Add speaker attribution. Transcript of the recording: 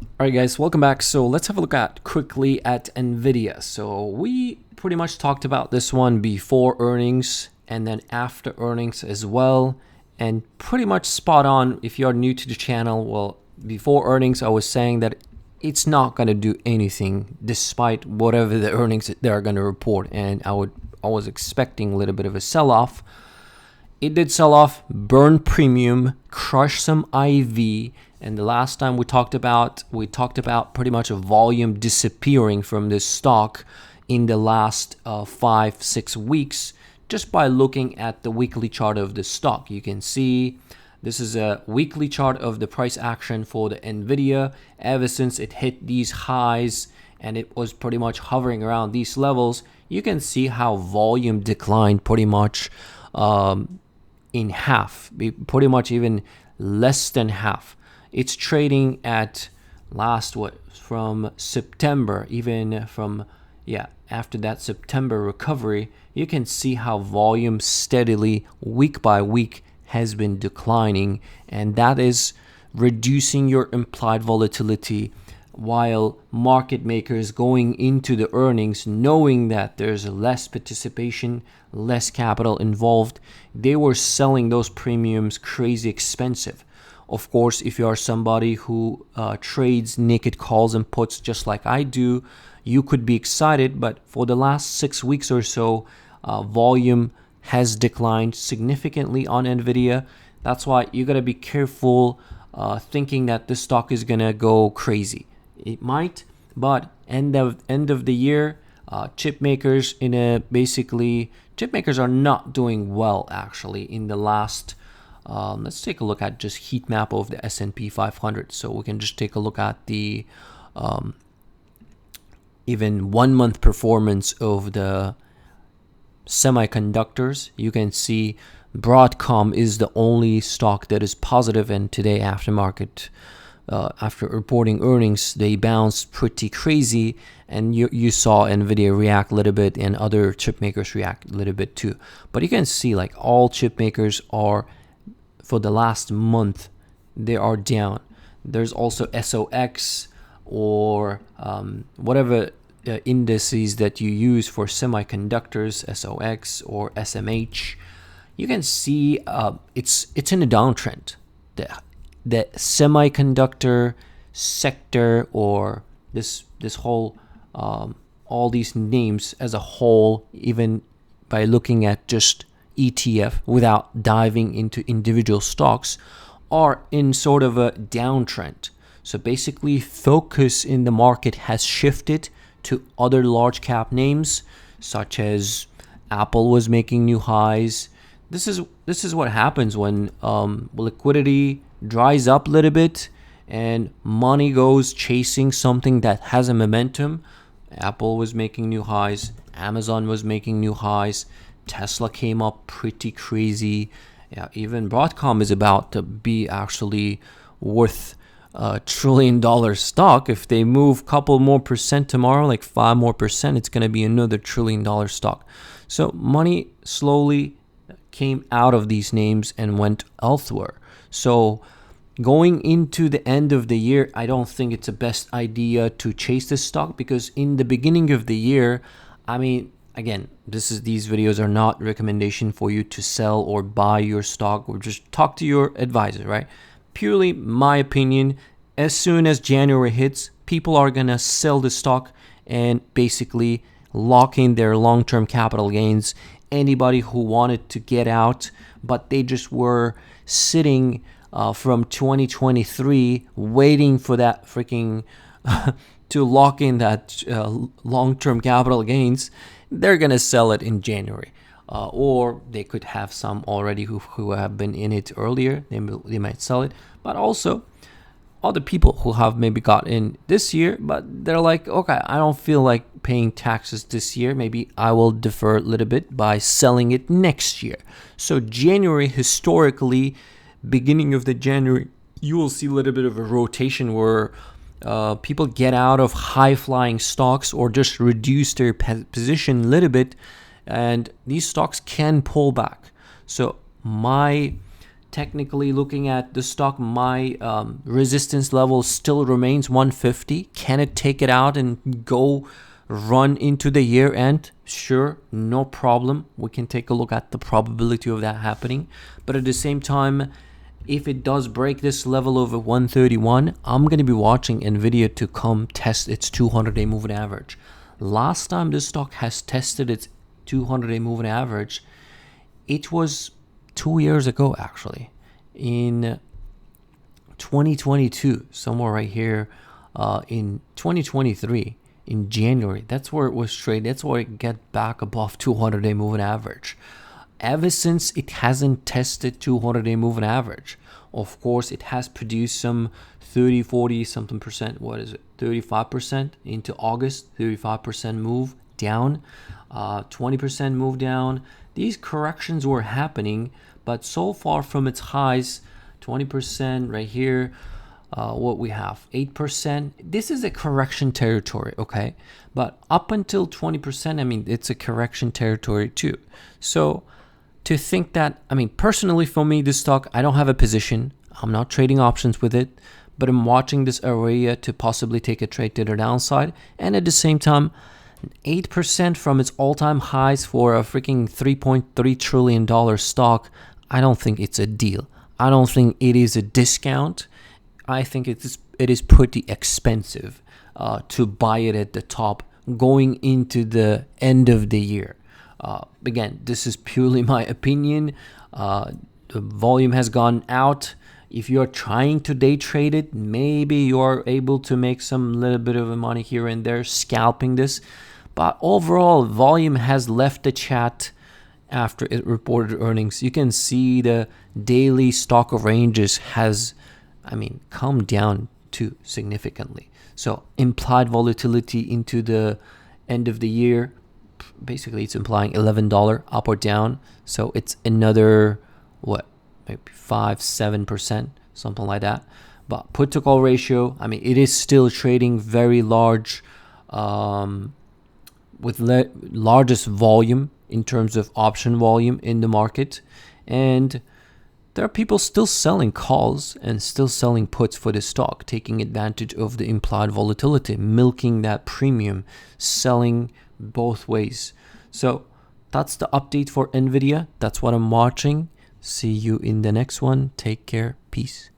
Speaker 1: All right, guys, welcome back. So let's have a look at quickly at Nvidia. So we pretty much talked about this one before earnings and then after earnings as well, and pretty much spot on. If you're new to the channel, well, before earnings, I was saying that it's not going to do anything despite whatever the earnings they're going to report, and I was expecting a little bit of a sell-off. It did sell off, burn premium, crush some IV, and the last time we talked about pretty much a volume disappearing from this stock in the last 5-6 weeks just by looking at the weekly chart of the stock. You can see this is a weekly chart of the price action for the Nvidia ever since it hit these highs, and it was pretty much hovering around these levels. You can see how volume declined pretty much in half, pretty much even less than half. It's trading at from September, even from after that September recovery. You can see how volume steadily week by week has been declining, and that is reducing your implied volatility, while market makers going into the earnings knowing that there's less participation, less capital involved, they were selling those premiums crazy expensive. Of course, if you are somebody who trades naked calls and puts just like I do, you could be excited, but for the last 6 weeks or so, volume has declined significantly on Nvidia. That's why you got to be careful thinking that this stock is going to go crazy. It might, but end of the year, chip makers chip makers are not doing well actually in the last. Let's take a look at just heat map of the S&P 500. So we can just take a look at the even 1 month performance of the semiconductors. You can see Broadcom is the only stock that is positive, and today aftermarket. After reporting earnings, they bounced pretty crazy, and you saw Nvidia react a little bit and other chip makers react a little bit too. But you can see like all chip makers are, for the last month, they are down. There's also SOX or whatever indices that you use for semiconductors, SOX or SMH. You can see it's in a downtrend. The semiconductor sector, or this whole all these names as a whole, even by looking at just ETF without diving into individual stocks, are in sort of a downtrend. So basically, focus in the market has shifted to other large cap names, such as Apple was making new highs. This is what happens when liquidity dries up a little bit and money goes chasing something that has a momentum. Apple was making new highs, Amazon was making new highs, Tesla came up pretty crazy. Yeah, even Broadcom is about to be actually worth $1 trillion stock. If they move a couple more percent tomorrow, like 5 more percent, it's going to be another $1 trillion stock. So money slowly came out of these names and went elsewhere. So going into the end of the year, I don't think it's the best idea to chase this stock, because in the beginning of the year, again, these videos are not recommendation for you to sell or buy your stock, or just talk to your advisor, right? Purely my opinion, as soon as January hits, people are going to sell the stock and basically lock in their long-term capital gains. Anybody who wanted to get out, but they just were sitting from 2023 waiting for that freaking to lock in that long-term capital gains, they're going to sell it in January. Or they could have some already who have been in it earlier. They might sell it. But also other people who have maybe got in this year, but they're like, okay, I don't feel like paying taxes this year. Maybe I will defer a little bit by selling it next year. So January, historically, beginning of the January, you will see a little bit of a rotation where people get out of high-flying stocks or just reduce their position a little bit, and these stocks can pull back. So my Technically looking at the stock, my resistance level still remains 150. Can it take it out and go run into the year end? Sure, no problem. We can take a look at the probability of that happening. But at the same time, if it does break this level over 131, I'm going to be watching Nvidia to come test its 200-day moving average. Last time this stock has tested its 200-day moving average, it was 2 years ago, actually, in 2022, somewhere right here, in 2023, in January. That's where it was traded. That's where it get back above 200-day moving average. Ever since, it hasn't tested 200-day moving average. Of course, it has produced some 30, 40 something percent. What is it? 35% into August. 35% move down. 20% move down. These corrections were happening, but so far from its highs, 20% right here, what we have, 8%. This is a correction territory, okay? But up until 20%, I mean, it's a correction territory too. So to think that, I mean, personally for me, this stock, I don't have a position. I'm not trading options with it, but I'm watching this area to possibly take a trade to the downside. And at the same time, 8% from its all-time highs for a freaking $3.3 trillion stock, I don't think it's a deal. I don't think it is a discount. I think it is pretty expensive to buy it at the top going into the end of the year. Again, this is purely my opinion. The volume has gone out. If you're trying to day trade it, maybe you're able to make some little bit of money here and there scalping this. But overall, volume has left the chat after it reported earnings. You can see the daily stock ranges has, I mean, come down too significantly. So implied volatility into the end of the year, basically it's implying $11 up or down. So it's another, what, maybe 5-7%, something like that. But put to call ratio, I mean, it is still trading very large, with largest volume in terms of option volume in the market. And there are people still selling calls and still selling puts for the stock, taking advantage of the implied volatility, milking that premium, selling both ways. So that's the update for Nvidia. That's what I'm watching. See you in the next one. Take care. Peace.